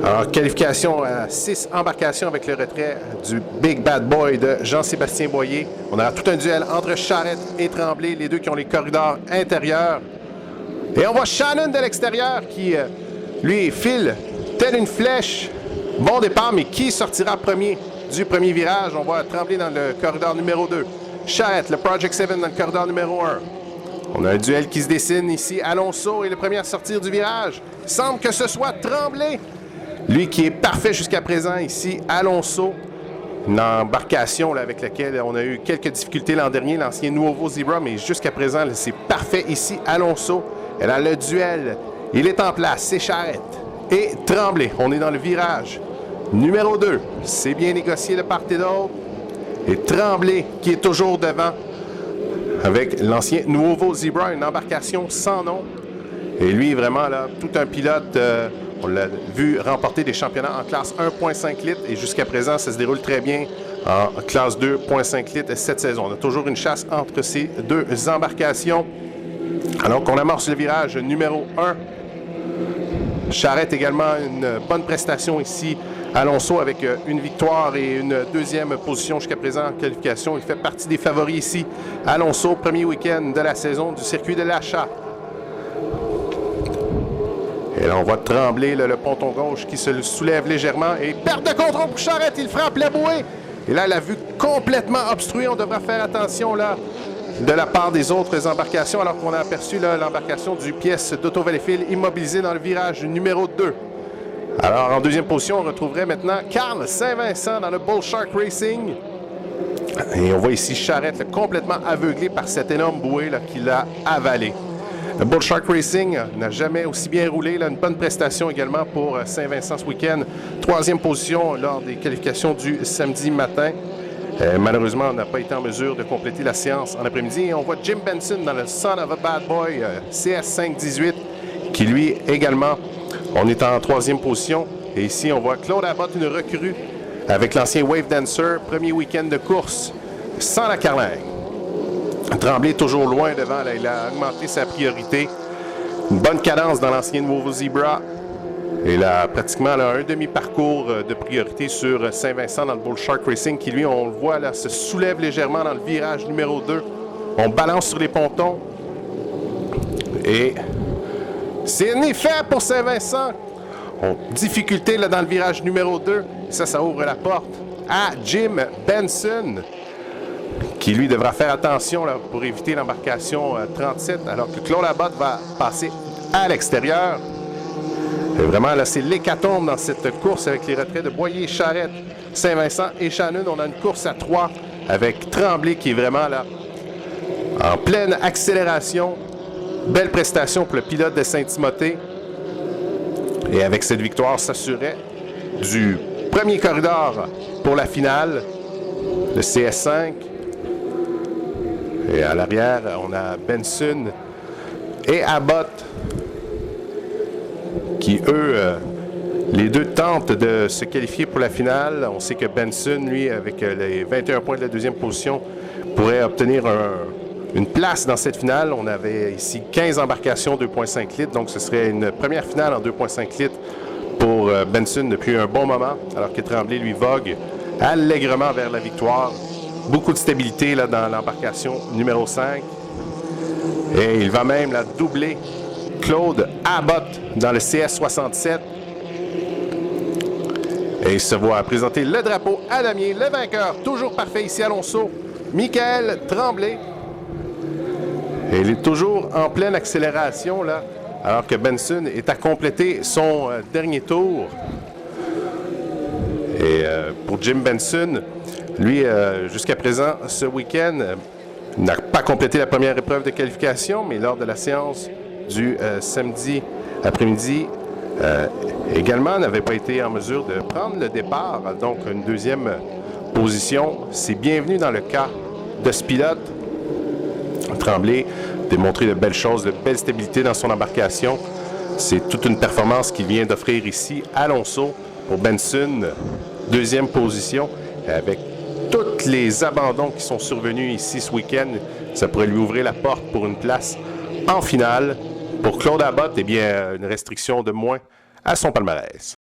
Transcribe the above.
Alors, qualification à 6 embarcations avec le retrait du Big Bad Boy de Jean-Sébastien Boyer. On aura tout un duel entre Charrette et Tremblay, les deux qui ont les corridors intérieurs. Et on voit Shannon de l'extérieur qui, lui, file telle une flèche. Bon départ, mais qui sortira premier du premier virage? On voit Tremblay dans le corridor numéro 2. Charrette, le Project 7 dans le corridor numéro 1. On a un duel qui se dessine ici. Alonso est le premier à sortir du virage. Il semble que ce soit Tremblay. Lui qui est parfait jusqu'à présent ici. Alonso, une embarcation là, avec laquelle on a eu quelques difficultés l'an dernier, l'ancien Nuovo Zebra, mais jusqu'à présent, c'est parfait ici. Alonso, elle a le duel. Il est en place, c'est Charrette et Tremblay. On est dans le virage numéro 2. C'est bien négocié de part et d'autre. Et Tremblay qui est toujours devant avec l'ancien Nuovo Zebra, une embarcation sans nom. Et lui, vraiment, là, tout un pilote, on l'a vu remporter des championnats en classe 1,5 litres. Et jusqu'à présent, ça se déroule très bien en classe 2,5 litres cette saison. On a toujours une chasse entre ces deux embarcations. Alors qu'on amorce le virage numéro 1. Charrette également une bonne prestation ici. Alonso avec une victoire et une deuxième position jusqu'à présent en qualification. Il fait partie des favoris ici. Alonso, premier week-end de la saison du circuit de l'Achat. Et là, on voit Tremblay, le ponton gauche qui se soulève légèrement. Et perte de contrôle pour Charrette, il frappe la bouée. Et là, la vue complètement obstruée. On devra faire attention là de la part des autres embarcations, alors qu'on a aperçu l'embarcation du pièce d'Auto Valleyfield immobilisée dans le virage numéro 2. Alors, en deuxième position, on retrouverait maintenant Carl Saint-Vincent dans le Bull Shark Racing. Et on voit ici Charrette là, complètement aveuglé par cette énorme bouée là, qui l'a avalé. Le Bull Shark Racing n'a jamais aussi bien roulé. Là, une bonne prestation également pour Saint-Vincent ce week-end. Troisième position lors des qualifications du samedi matin. Malheureusement, on n'a pas été en mesure de compléter la séance en après-midi. Et on voit Jim Benson dans le Son of a Bad Boy CS518 qui lui également, on est en troisième position. Et ici, on voit Claude Abbott, une recrue avec l'ancien Wave Dancer. Premier week-end de course sans la carlingue. Tremblay toujours loin devant. Là, il a augmenté sa priorité. Une bonne cadence dans l'ancien Nuovo Zebra. Et là, pratiquement là, un demi-parcours de priorité sur Saint-Vincent dans le Bull Shark Racing qui, lui, on le voit, là, se soulève légèrement dans le virage numéro 2. On balance sur les pontons. Et c'est un effet pour Saint-Vincent. Difficulté là, dans le virage numéro 2. Ça ouvre la porte à Jim Benson qui, lui, devra faire attention là, pour éviter l'embarcation 37, alors que Claude Abbott va passer à l'extérieur. Et vraiment, là, c'est l'hécatombe dans cette course avec les retraits de Boyer, Charrette, Saint-Vincent et Shannon. On a une course à 3 avec Tremblay qui est vraiment là en pleine accélération. Belle prestation pour le pilote de Saint-Timothée. Et avec cette victoire, s'assurait du premier corridor pour la finale, le CS5. Et à l'arrière, on a Benson et Abbott qui, eux, les deux tentent de se qualifier pour la finale. On sait que Benson, lui, avec les 21 points de la deuxième position, pourrait obtenir une place dans cette finale. On avait ici 15 embarcations 2,5 litres, donc ce serait une première finale en 2,5 litres pour Benson depuis un bon moment, alors que Tremblay, lui, vogue allègrement vers la victoire. Beaucoup de stabilité là, dans l'embarcation numéro 5. Et il va même la doubler Claude Abbott dans le CS67. Et il se voit présenter le drapeau à damier. Le vainqueur, toujours parfait ici, Alonso, Michael Tremblay. Et il est toujours en pleine accélération, là, alors que Benson est à compléter son dernier tour. Et pour Jim Benson, lui, jusqu'à présent, ce week-end, n'a pas complété la première épreuve de qualification, mais lors de la séance du samedi après-midi, également n'avait pas été en mesure de prendre le départ. Donc, une deuxième position. C'est bienvenu dans le cas de ce pilote. Tremblay démontré de belles choses, de belle stabilité dans son embarcation. C'est toute une performance qu'il vient d'offrir ici. Alonso pour Benson, deuxième position, avec tous les abandons qui sont survenus ici ce week-end, ça pourrait lui ouvrir la porte pour une place en finale. Pour Claude Abbott, eh bien, une restriction de moins à son palmarès.